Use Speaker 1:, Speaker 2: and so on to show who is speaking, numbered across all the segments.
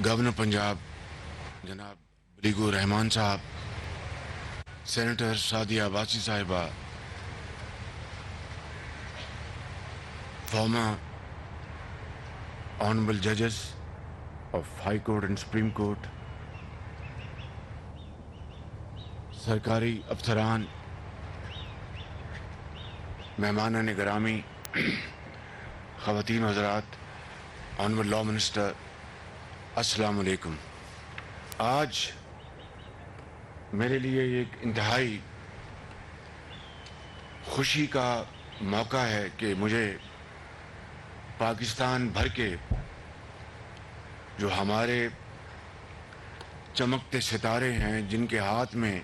Speaker 1: Governor Punjab جناب بلیگو رحمان صاحب، senator Sadia Abbasi صاحبہ، former honorable judges of High Court and Supreme Court، سرکاری افسران، مہمانان گرامی، خواتین حضرات، آنریبل لا منسٹر، السلام علیکم۔ آج میرے لیے ایک انتہائی خوشی کا موقع ہے کہ مجھے پاکستان بھر کے جو ہمارے چمکتے ستارے ہیں، جن کے ہاتھ میں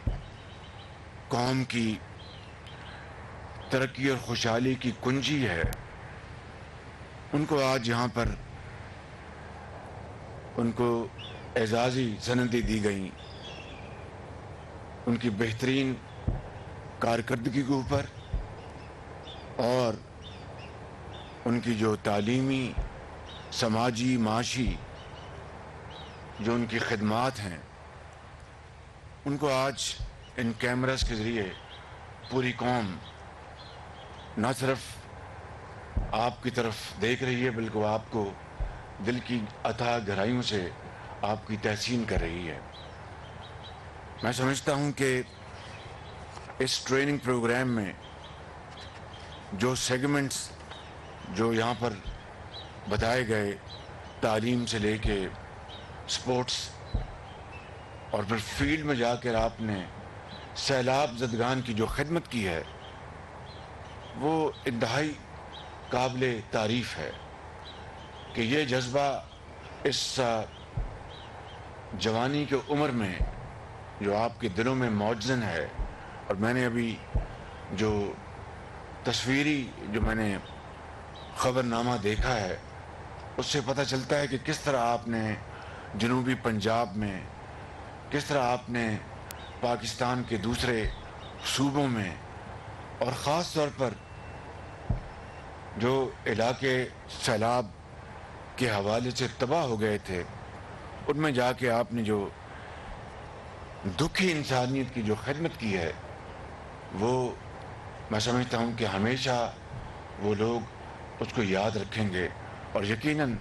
Speaker 1: قوم کی ترقی اور خوشحالی کی کنجی ہے، ان کو آج یہاں پر ان کو اعزازی سندیں دی گئیں ان کی بہترین کارکردگی کے اوپر، اور ان کی جو تعلیمی، سماجی، معاشی جو ان کی خدمات ہیں، ان کو آج ان کیمراز کے ذریعے پوری قوم نہ صرف آپ کی طرف دیکھ رہی ہے، بلکہ وہ آپ کو دل کی اتھاہ گہرائیوں سے آپ کی تحسین کر رہی ہے۔ میں سمجھتا ہوں کہ اس ٹریننگ پروگرام میں جو سیگمنٹس جو یہاں پر بتائے گئے، تعلیم سے لے کے سپورٹس، اور پھر فیلڈ میں جا کر آپ نے سیلاب زدگان کی جو خدمت کی ہے، وہ انتہائی قابل تعریف ہے کہ یہ جذبہ اس جوانی کی عمر میں جو آپ کے دلوں میں موجزن ہے۔ اور میں نے ابھی جو تصویری جو میں نے خبرنامہ دیکھا ہے، اس سے پتہ چلتا ہے کہ کس طرح آپ نے جنوبی پنجاب میں، کس طرح آپ نے پاکستان کے دوسرے صوبوں میں، اور خاص طور پر جو علاقے سیلاب کے حوالے سے تباہ ہو گئے تھے، ان میں جا کے آپ نے جو دکھی انسانیت کی جو خدمت کی ہے، وہ میں سمجھتا ہوں کہ ہمیشہ وہ لوگ اس کو یاد رکھیں گے، اور یقیناً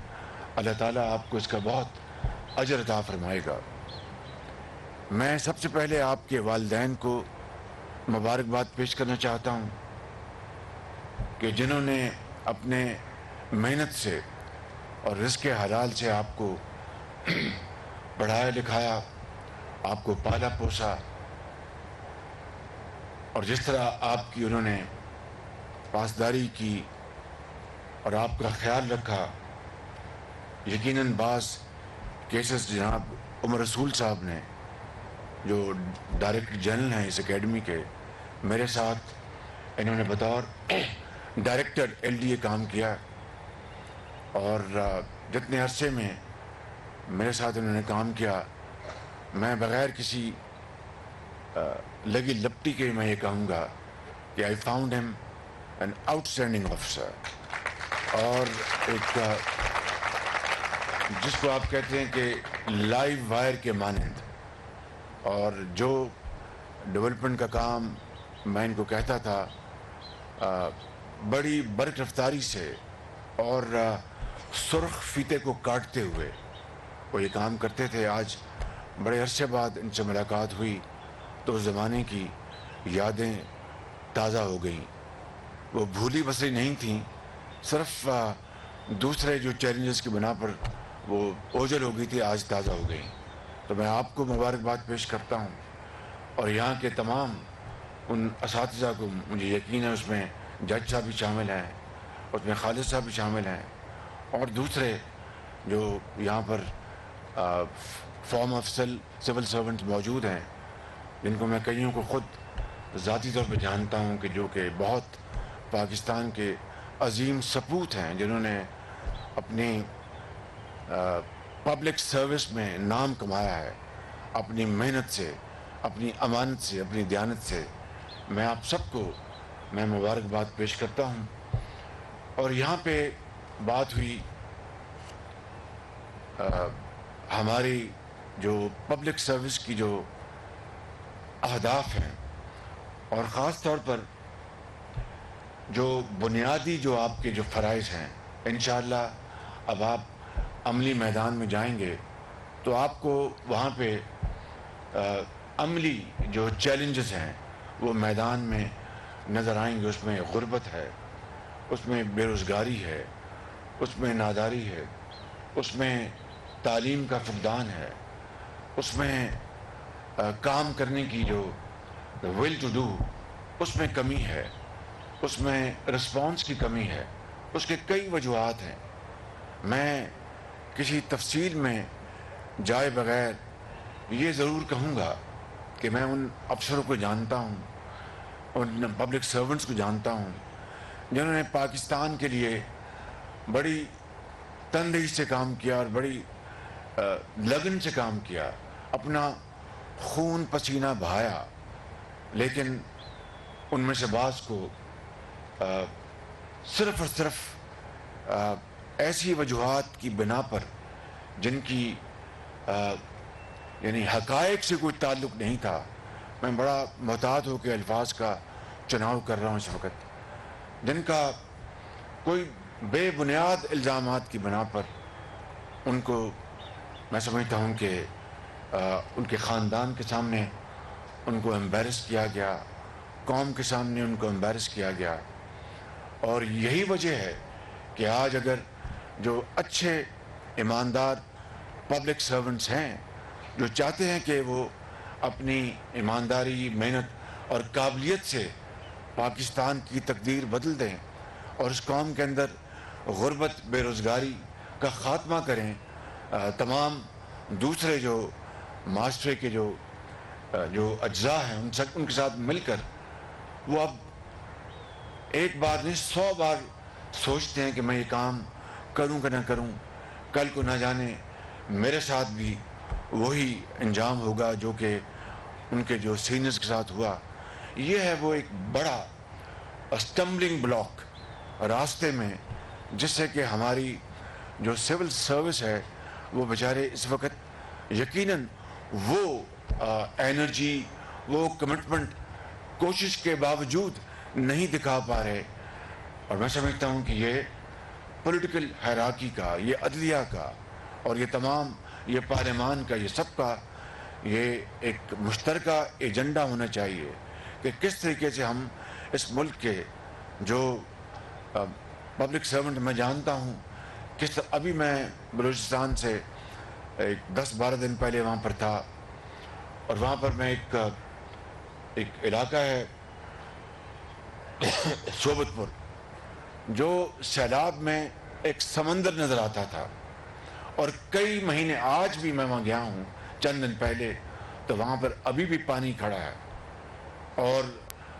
Speaker 1: اللہ تعالیٰ آپ کو اس کا بہت اجر عطا فرمائے گا۔ میں سب سے پہلے آپ کے والدین کو مبارکباد پیش کرنا چاہتا ہوں کہ جنہوں نے اپنے محنت سے اور رزق حلال سے آپ کو پڑھایا لکھایا، آپ کو پالا پوسا، اور جس طرح آپ کی انہوں نے پاسداری کی اور آپ کا خیال رکھا۔ یقیناً بعض کیسز جناب عمر رسول صاحب نے، جو ڈائریکٹر جنرل ہیں اس اکیڈمی کے، میرے ساتھ انہوں نے بطور ڈائریکٹر LDA کام کیا، اور جتنے عرصے میں میرے ساتھ انہوں نے کام کیا، میں بغیر کسی لگی لپٹی کے میں یہ کہوں گا کہ I found him an outstanding officer، اور ایک جس کو آپ کہتے ہیں کہ لائیو وائر کے مانند، اور جو ڈیولپمنٹ کا کام میں ان کو کہتا تھا بڑی برق رفتاری سے اور سرخ فیتے کو کاٹتے ہوئے وہ یہ کام کرتے تھے۔ آج بڑے عرصے بعد ان سے ملاقات ہوئی تو اس زمانے کی یادیں تازہ ہو گئیں، وہ بھولی بسری نہیں تھیں، صرف دوسرے جو چیلنجز کی بنا پر وہ اوجھل ہو گئی تھی، آج تازہ ہو گئیں۔ تو میں آپ کو مبارکباد پیش کرتا ہوں، اور یہاں کے تمام ان اساتذہ کو، مجھے یقین ہے اس میں جج صاحب بھی شامل ہیں، اس میں خالد صاحب بھی شامل ہیں، اور دوسرے جو یہاں پر فارم آف سول سرونٹس موجود ہیں، جن کو میں کئیوں کو خود ذاتی طور پہ جانتا ہوں، کہ جو کہ بہت پاکستان کے عظیم سپوت ہیں، جنہوں نے اپنی پبلک سروس میں نام کمایا ہے، اپنی محنت سے، اپنی امانت سے، اپنی دیانت سے۔ میں آپ سب کو میں مبارکباد پیش کرتا ہوں۔ اور یہاں پہ بات ہوئی ہماری جو پبلک سروس کی جو اہداف ہیں اور خاص طور پر جو بنیادی جو آپ کے جو فرائض ہیں، انشاءاللہ اب آپ عملی میدان میں جائیں گے تو آپ کو وہاں پہ عملی جو چیلنجز ہیں وہ میدان میں نظر آئیں گے۔ اس میں غربت ہے، اس میں بے روزگاری ہے، اس میں ناداری ہے، اس میں تعلیم کا فقدان ہے، اس میں کام کرنے کی جو ول ٹو ڈو اس میں کمی ہے، اس میں رسپانس کی کمی ہے، اس کے کئی وجوہات ہیں۔ میں کسی تفصیل میں جائے بغیر یہ ضرور کہوں گا کہ میں ان افسروں کو جانتا ہوں، ان پبلک سرونٹس کو جانتا ہوں جنہوں نے پاکستان کے لیے بڑی تندہی سے کام کیا اور بڑی لگن سے کام کیا، اپنا خون پسینہ بہایا، لیکن ان میں سے بعض کو صرف اور صرف ایسی وجوہات کی بنا پر جن کی یعنی حقائق سے کوئی تعلق نہیں تھا، میں بڑا محتاط ہو کے الفاظ کا چناؤ کر رہا ہوں اس وقت، جن کا کوئی بے بنیاد الزامات کی بنا پر ان کو میں سمجھتا ہوں کہ ان کے خاندان کے سامنے ان کو امبیرس کیا گیا، قوم کے سامنے ان کو امبیرس کیا گیا۔ اور یہی وجہ ہے کہ آج اگر جو اچھے ایماندار پبلک سرونٹس ہیں جو چاہتے ہیں کہ وہ اپنی ایمانداری، محنت اور قابلیت سے پاکستان کی تقدیر بدل دیں اور اس قوم کے اندر غربت، بے روزگاری کا خاتمہ کریں، تمام دوسرے جو معاشرے کے جو اجزاء ہیں ان کے ساتھ مل کر وہ اب ایک بار نہیں 100 بار سوچتے ہیں کہ میں یہ کام کروں کہ نہ کروں، کل کو نہ جانے میرے ساتھ بھی وہی انجام ہوگا جو کہ ان کے جو سینئرز کے ساتھ ہوا۔ یہ ہے وہ ایک بڑا اسٹمبلنگ بلاک راستے میں، جس سے کہ ہماری جو سول سروس ہے وہ بیچارے اس وقت یقیناً وہ انرجی، وہ کمٹمنٹ کوشش کے باوجود نہیں دکھا پا رہے۔ اور میں سمجھتا ہوں کہ یہ پولیٹیکل ہیراکی کا، یہ عدلیہ کا اور یہ تمام یہ پارلیمان کا، یہ سب کا یہ ایک مشترکہ ایجنڈا ہونا چاہیے کہ کس طریقے سے ہم اس ملک کے جو پبلک سرونٹ میں جانتا ہوں، ابھی میں بلوچستان سے 10-12 دن پہلے وہاں پر تھا، اور وہاں پر میں ایک علاقہ ہے صوبت پور، جو سیلاب میں ایک سمندر نظر آتا تھا، اور کئی مہینے آج بھی میں وہاں گیا ہوں چند دن پہلے تو وہاں پر ابھی بھی پانی کھڑا ہے اور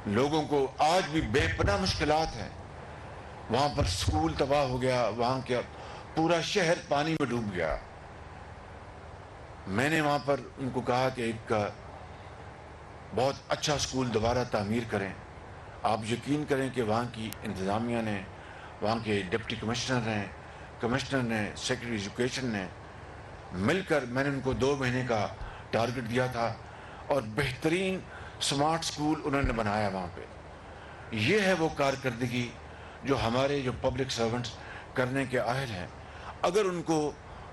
Speaker 1: لوگوں کو آج بھی بے پناہ مشکلات ہیں۔ وہاں پر سکول تباہ ہو گیا، وہاں کا پورا شہر پانی میں ڈوب گیا۔ میں نے وہاں پر ان کو کہا کہ ایک بہت اچھا سکول دوبارہ تعمیر کریں۔ آپ یقین کریں کہ وہاں کی انتظامیہ نے، وہاں کے ڈپٹی کمشنر نے، سیکرٹری ایجوکیشن نے مل کر، میں نے ان کو 2 مہینے کا ٹارگٹ دیا تھا اور بہترین سمارٹ سکول انہوں نے بنایا وہاں پہ۔ یہ ہے وہ کارکردگی جو ہمارے جو پبلک سرونٹس کرنے کے اہل ہیں، اگر ان کو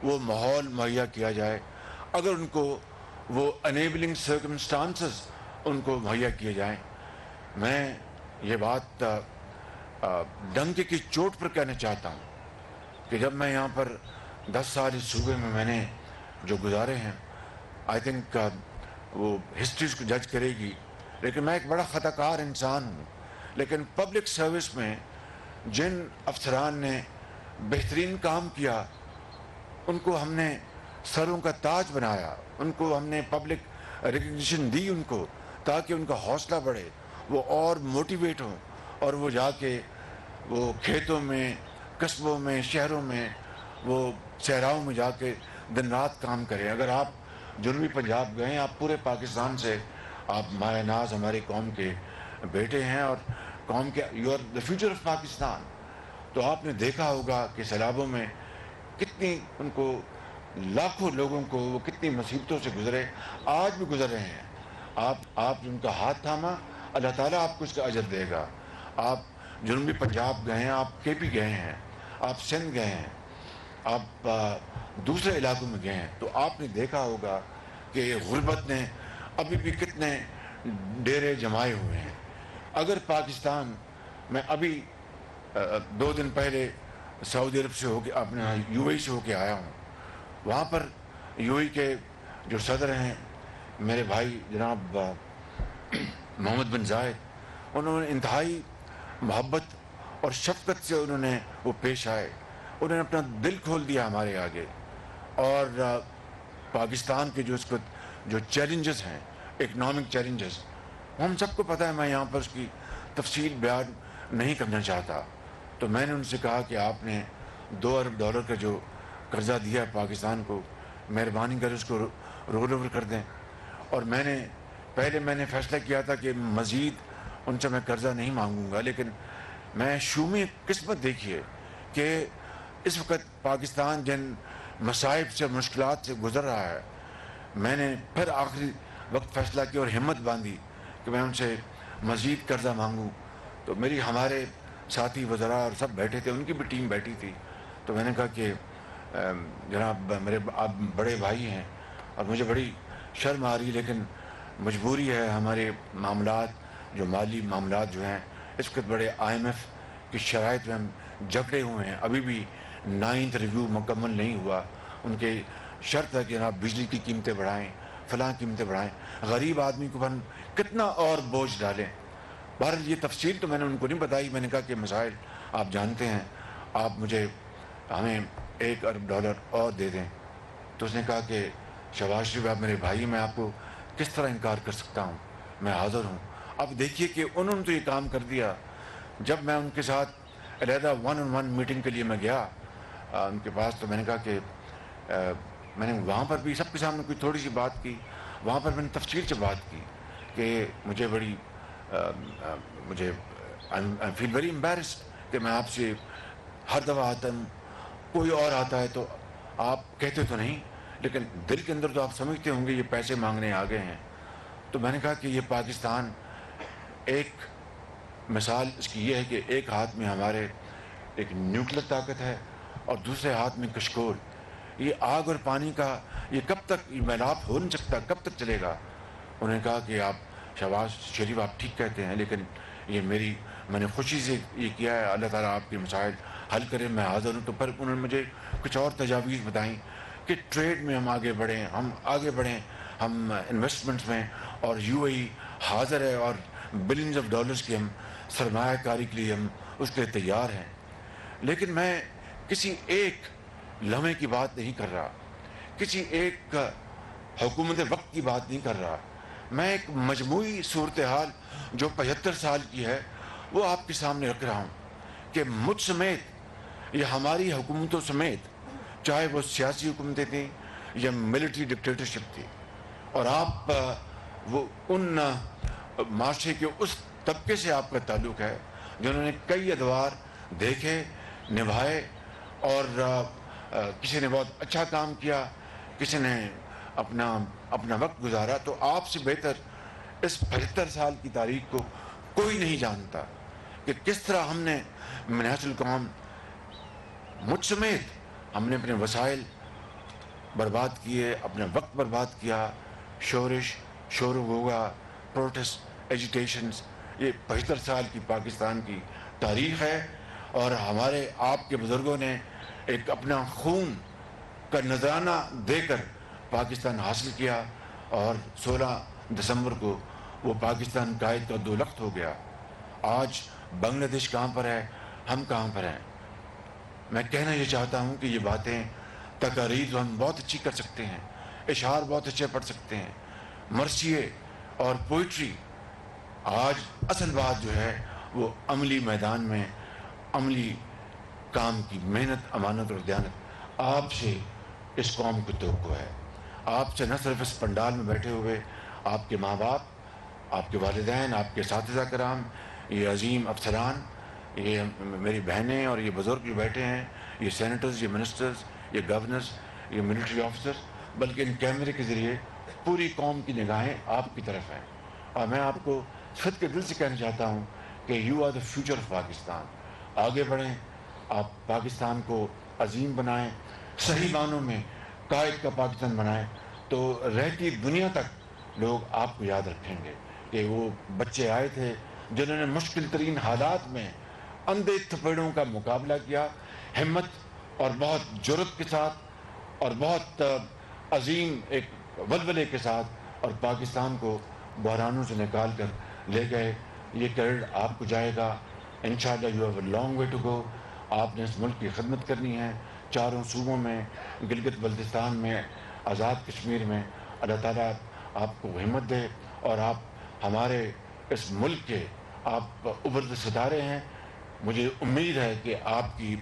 Speaker 1: وہ ماحول مہیا کیا جائے، اگر ان کو وہ انیبلنگ سرکمسٹانسز ان کو مہیا کیے جائیں۔ میں یہ بات ڈنکے کی چوٹ پر کہنا چاہتا ہوں کہ جب میں یہاں پر 10 سال اس صوبے میں نے جو گزارے ہیں، آئی تھنک وہ ہسٹریز کو جج کرے گی، لیکن میں ایک بڑا خطا کار انسان ہوں، لیکن پبلک سروس میں جن افسران نے بہترین کام کیا ان کو ہم نے سروں کا تاج بنایا، ان کو ہم نے پبلک ریکگنیشن دی ان کو، تاکہ ان کا حوصلہ بڑھے، وہ اور موٹیویٹ ہوں اور وہ جا کے وہ کھیتوں میں، قصبوں میں، شہروں میں، وہ صحراؤں میں جا کے دن رات کام کریں۔ اگر آپ جنوبی پنجاب گئے، آپ پورے پاکستان سے، آپ مایہ ناز ہماری قوم کے بیٹے ہیں اور قوم کے you are the future of Pakistan, تو آپ نے دیکھا ہوگا کہ سیلابوں میں کتنی ان کو لاکھوں لوگوں کو وہ کتنی مصیبتوں سے گزرے، آج بھی گزر رہے ہیں. آپ ان کا ہاتھ تھاما، اللہ تعالیٰ آپ کو اس کا اجر دے گا. آپ جنوبی پنجاب گئے ہیں، آپ کے پی گئے ہیں، آپ سندھ گئے ہیں، آپ دوسرے علاقوں میں گئے ہیں، تو آپ نے دیکھا ہوگا کہ غربت نے ابھی بھی کتنے ڈیرے جمائے ہوئے ہیں. اگر پاکستان میں ابھی 2 دن پہلے سعودی عرب سے ہو کے اپنے یو اے سے ہو کے آیا ہوں. وہاں پر یو اے کے جو صدر ہیں میرے بھائی جناب محمد بن زائد، انہوں نے انتہائی محبت اور شفقت سے انہوں نے وہ پیش آئے. انہوں نے اپنا دل کھول دیا ہمارے آگے. اور پاکستان کے جو اس کو جو چیلنجز ہیں، اکنامک چیلنجز، ہم سب کو پتہ ہے، میں یہاں پر اس کی تفصیل بیان نہیں کرنا چاہتا. تو میں نے ان سے کہا کہ آپ نے $2 ارب کا جو قرضہ دیا ہے پاکستان کو، مہربانی کر اس کو رول اوور کر دیں. اور میں نے فیصلہ کیا تھا کہ مزید ان سے میں قرضہ نہیں مانگوں گا، لیکن میں شومی قسمت دیکھیے کہ اس وقت پاکستان جن مصائب سے مشکلات سے گزر رہا ہے، میں نے پھر آخری وقت فیصلہ کیا اور ہمت باندھی کہ میں ان سے مزید قرضہ مانگوں. تو ہمارے ساتھی وزراء اور سب بیٹھے تھے، ان کی بھی ٹیم بیٹھی تھی. تو میں نے کہا کہ جناب میرے آپ بڑے بھائی ہیں اور مجھے بڑی شرم آ رہی ہے، لیکن مجبوری ہے، ہمارے معاملات جو مالی معاملات جو ہیں اس وقت بڑے IMF کی شرائط میں ہم جکڑے ہوئے ہیں. ابھی بھی 9th ریویو مکمل نہیں ہوا. ان کے شرط ہے کہ جناب بجلی کی قیمتیں بڑھائیں، فلاں قیمتیں بڑھائیں. غریب آدمی کو ہم کتنا اور بوجھ ڈالیں. بہرحال یہ تفصیل تو میں نے ان کو نہیں بتائی. میں نے کہا کہ مسائل آپ جانتے ہیں، آپ ہمیں $1 ارب اور دے دیں. تو اس نے کہا کہ شہباز شریف آپ میرے بھائی، میں آپ کو کس طرح انکار کر سکتا ہوں، میں حاضر ہوں. اب دیکھیے کہ انہوں نے تو یہ کام کر دیا. جب میں ان کے ساتھ علیحدہ 1-on-1 میٹنگ کے لیے میں گیا ان کے پاس، تو میں نے کہا کہ میں نے وہاں پر بھی سب کے سامنے کوئی تھوڑی سی بات کی. وہاں پر میں نے تفصیل سے بات کی کہ مجھے آئی فیل ویری امبیرسڈ کہ میں آپ سے ہر دفعہ آتا ہوں، کوئی اور آتا ہے تو آپ کہتے تو نہیں، لیکن دل کے اندر تو آپ سمجھتے ہوں گے یہ پیسے مانگنے آ گئے ہیں. تو میں نے کہا کہ یہ پاکستان ایک مثال اس کی یہ ہے کہ ایک ہاتھ میں ہمارے ایک نیوکلیر طاقت ہے اور دوسرے ہاتھ میں کشکول. یہ آگ اور پانی کا یہ کب تک یہ میلاپ ہو نہیں سکتا، کب تک چلے گا. انہوں نے کہا کہ آپ شہباز شریف آپ ٹھیک کہتے ہیں، لیکن میں نے خوشی سے یہ کیا ہے، اللہ تعالیٰ آپ کے مسائل حل کرے، میں حاضر ہوں. تو پھر انہوں نے مجھے کچھ اور تجاویز بتائیں کہ ٹریڈ میں ہم آگے بڑھیں، ہم انویسٹمنٹس میں، اور UAE حاضر ہے اور بلینز آف ڈالرز کی ہم سرمایہ کاری کے لیے ہم اس کے لیے تیار ہیں. لیکن میں کسی ایک لمحے کی بات نہیں کر رہا، کسی ایک حکومت وقت کی بات نہیں کر رہا. میں ایک مجموعی صورتحال جو 75 سال کی ہے وہ آپ کے سامنے رکھ رہا ہوں کہ مجھ سمیت یا ہماری حکومتوں سمیت، چاہے وہ سیاسی حکومتیں تھیں یا ملٹری ڈکٹیٹرشپ تھی، اور آپ وہ ان معاشرے کے اس طبقے سے آپ کا تعلق ہے جنہوں نے کئی ادوار دیکھے، نبھائے، اور کسی نے بہت اچھا کام کیا، کسی نے اپنا وقت گزارا. تو آپ سے بہتر اس 75 سال کی تاریخ کو کوئی نہیں جانتا کہ کس طرح ہم نے منہج القوم مجھ سمیت ہم نے اپنے وسائل برباد کیے، اپنا وقت برباد کیا. شور و غوغا، پروٹسٹ، ایجیٹیشنز، یہ 75 سال کی پاکستان کی تاریخ ہے. اور ہمارے آپ کے بزرگوں نے ایک اپنا خون کا نذرانہ دے کر پاکستان حاصل کیا، اور 16 دسمبر کو وہ پاکستان قائد کا 2 لخت ہو گیا. آج بنگلہ دیش کہاں پر ہے، ہم کہاں پر ہیں. میں کہنا یہ چاہتا ہوں کہ یہ باتیں، تقاریر ہم بہت اچھی کر سکتے ہیں، اشعار بہت اچھے پڑھ سکتے ہیں، مرثیے اور پوئٹری. آج اصل بات جو ہے وہ عملی میدان میں عملی کام کی محنت، امانت اور دیانت آپ سے اس قوم کو توقع ہے. آپ سے نہ صرف اس پنڈال میں بیٹھے ہوئے آپ کے ماں باپ، آپ کے والدین، آپ کے اساتذہ کرام، یہ عظیم افسران، یہ میری بہنیں اور یہ بزرگ جو بیٹھے ہیں، یہ سینیٹرز، یہ منسٹرز، یہ گورنرز، یہ ملٹری آفیسر، بلکہ ان کیمرے کے ذریعے پوری قوم کی نگاہیں آپ کی طرف ہیں. اور میں آپ کو خود کے دل سے کہنا چاہتا ہوں کہ you are the future of Pakistan. آگے بڑھیں، آپ پاکستان کو عظیم بنائیں، صحیح معنوں میں قائد کا پاکستان بنائیں، تو رہتی دنیا تک لوگ آپ کو یاد رکھیں گے کہ وہ بچے آئے تھے جنہوں نے مشکل ترین حالات میں اندھے تھپیڑوں کا مقابلہ کیا، ہمت اور بہت جرأت کے ساتھ اور بہت عظیم ایک ولولے کے ساتھ، اور پاکستان کو بحرانوں سے نکال کر لے گئے. یہ کریڈٹ آپ کو جائے گا. انشاءاللہ you have a long way to go. آپ نے اس ملک کی خدمت کرنی ہے، چاروں صوبوں میں، گلگت بلتستان میں، آزاد کشمیر میں. اللہ تعالیٰ آپ کو ہمت دے، اور آپ ہمارے اس ملک کے آپ ابھرتے ستارے ہیں. مجھے امید ہے کہ آپ کی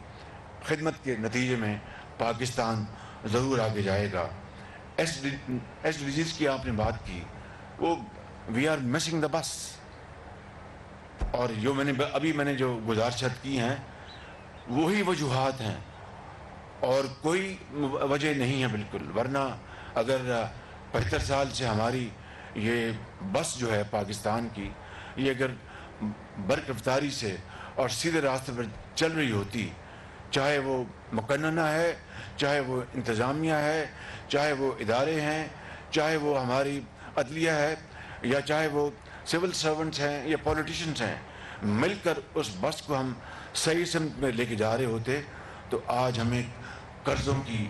Speaker 1: خدمت کے نتیجے میں پاکستان ضرور آگے جائے گا. ایس ڈی جیز کی آپ نے بات کی، وہ وی آر مسنگ دا بس. اور جو میں نے جو گزارشات کی ہیں وہی وجوہات ہیں، اور کوئی وجہ نہیں ہے بالکل. ورنہ اگر 75 سال سے ہماری یہ بس جو ہے پاکستان کی، یہ اگر برق رفتاری سے اور سیدھے راستے پر چل رہی ہوتی، چاہے وہ مقننہ ہے، چاہے وہ انتظامیہ ہے، چاہے وہ ادارے ہیں، چاہے وہ ہماری عدلیہ ہے، یا چاہے وہ سول سرونٹس ہیں یا پولیٹیشنز ہیں، مل کر اس بس کو ہم صحیح سمت میں لے کے جا رہے ہوتے، تو آج ہمیں قرضوں کی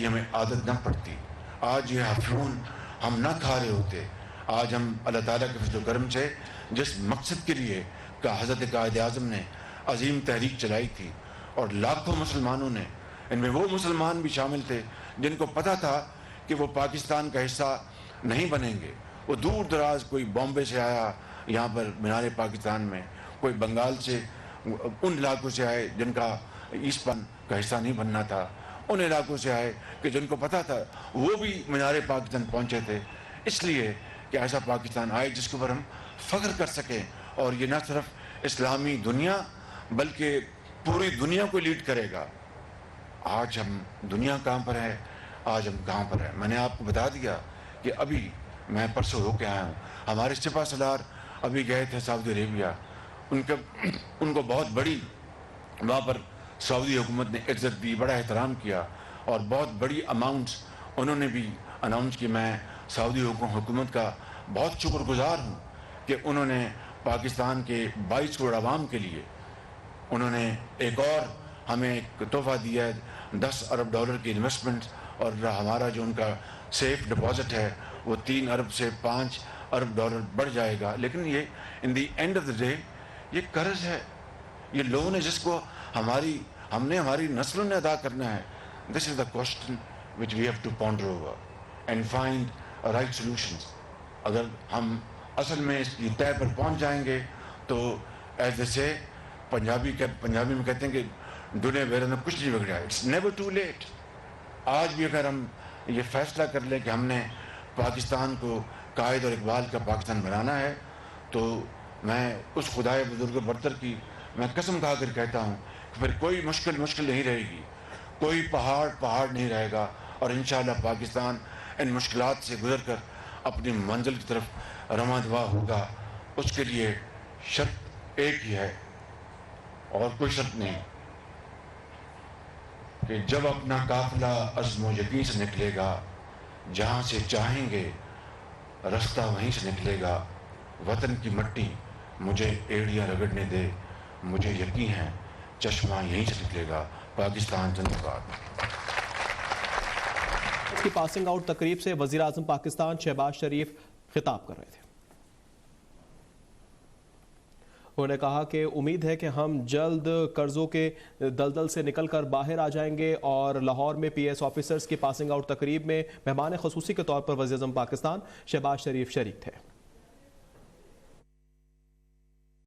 Speaker 1: ہمیں عادت نہ پڑتی. آج یہ ہفرون ہم نہ کھا رہے ہوتے. آج ہم اللہ تعالیٰ کے فضل و کرم سے جس مقصد کے لیے کہ حضرت قائد اعظم نے عظیم تحریک چلائی تھی، اور لاکھوں مسلمانوں نے، ان میں وہ مسلمان بھی شامل تھے جن کو پتہ تھا کہ وہ پاکستان کا حصہ نہیں بنیں گے. وہ دور دراز، کوئی بامبے سے آیا یہاں پر مینار پاکستان میں، کوئی بنگال سے، ان علاقوں سے آئے جن کا ایسپن کا حصہ نہیں بننا تھا، ان علاقوں سے آئے کہ جن کو پتہ تھا وہ بھی مینار پاکستان پہنچے تھے، اس لیے کہ ایسا پاکستان آئے جس کے اوپر ہم فخر کر سکیں. اور یہ نہ صرف اسلامی دنیا بلکہ پوری دنیا کو لیڈ کرے گا. آج ہم دنیا کہاں پر ہے، آج ہم کہاں پر ہیں. میں نے آپ کو بتا دیا کہ ابھی میں پرسوں ہو کے آیا ہوں. ہمارے سپاہ سالار ابھی گئے تھے سعودی عربیہ. ان کو بہت بڑی وہاں پر سعودی حکومت نے عزت دی، بڑا احترام کیا، اور بہت بڑی اماؤنٹس انہوں نے بھی اناؤنس کی. میں سعودی حکومت کا بہت شکر گزار ہوں کہ انہوں نے پاکستان کے 22 کروڑ عوام کے لیے انہوں نے ایک اور ہمیں ایک تحفہ دیا ہے، $10 ارب کی انویسٹمنٹ. اور ہمارا جو ان کا سیف ڈپازٹ ہے وہ 3 ارب سے $5 ارب بڑھ جائے گا. لیکن یہ in the end of the day یہ قرض ہے، یہ لون ہے جس کو ہم نے ہماری نسلوں نے ادا کرنا ہے. This is the question which we have to ponder over and find right solutions. اگر ہم اصل میں اس کی طے پر پہنچ جائیں گے تو ایز اے سے پنجابی میں کہتے ہیں کہ ڈنے بیرے میں کچھ نہیں بگڑا. It's never too late. آج بھی اگر ہم یہ فیصلہ کر لیں کہ ہم نے پاکستان کو قائد اور اقبال کا پاکستان بنانا ہے، تو میں اس خدائے بزرگ برتر کی میں قسم کھا کر کہتا ہوں کہ پھر کوئی مشکل نہیں رہے گی، کوئی پہاڑ نہیں رہے گا. اور انشاءاللہ پاکستان ان مشکلات سے گزر کر اپنی منزل کی طرف رواں دواں ہوگا. اس کے لیے شرط ایک ہی ہے اور کوئی شرط نہیں، کہ جب اپنا قافلہ عزم و یقین سے نکلے گا، جہاں سے چاہیں گے رستہ وہیں سے نکلے گا. وطن کی مٹی مجھے ایڑیاں رگڑنے دے، مجھے یقین ہے چشمہ یہیں سے نکلے گا. پاکستان زندہ باد.
Speaker 2: اس کی پاسنگ آؤٹ تقریب سے وزیر اعظم پاکستان شہباز شریف خطاب کر رہے تھے. انہوں نے کہا کہ امید ہے کہ ہم جلد قرضوں کے دلدل سے نکل کر باہر آ جائیں گے. اور لاہور میں پی ایس آفیسرز کی پاسنگ آؤٹ تقریب میں مہمان خصوصی کے طور پر وزیر اعظم پاکستان شہباز شریف شریک تھے.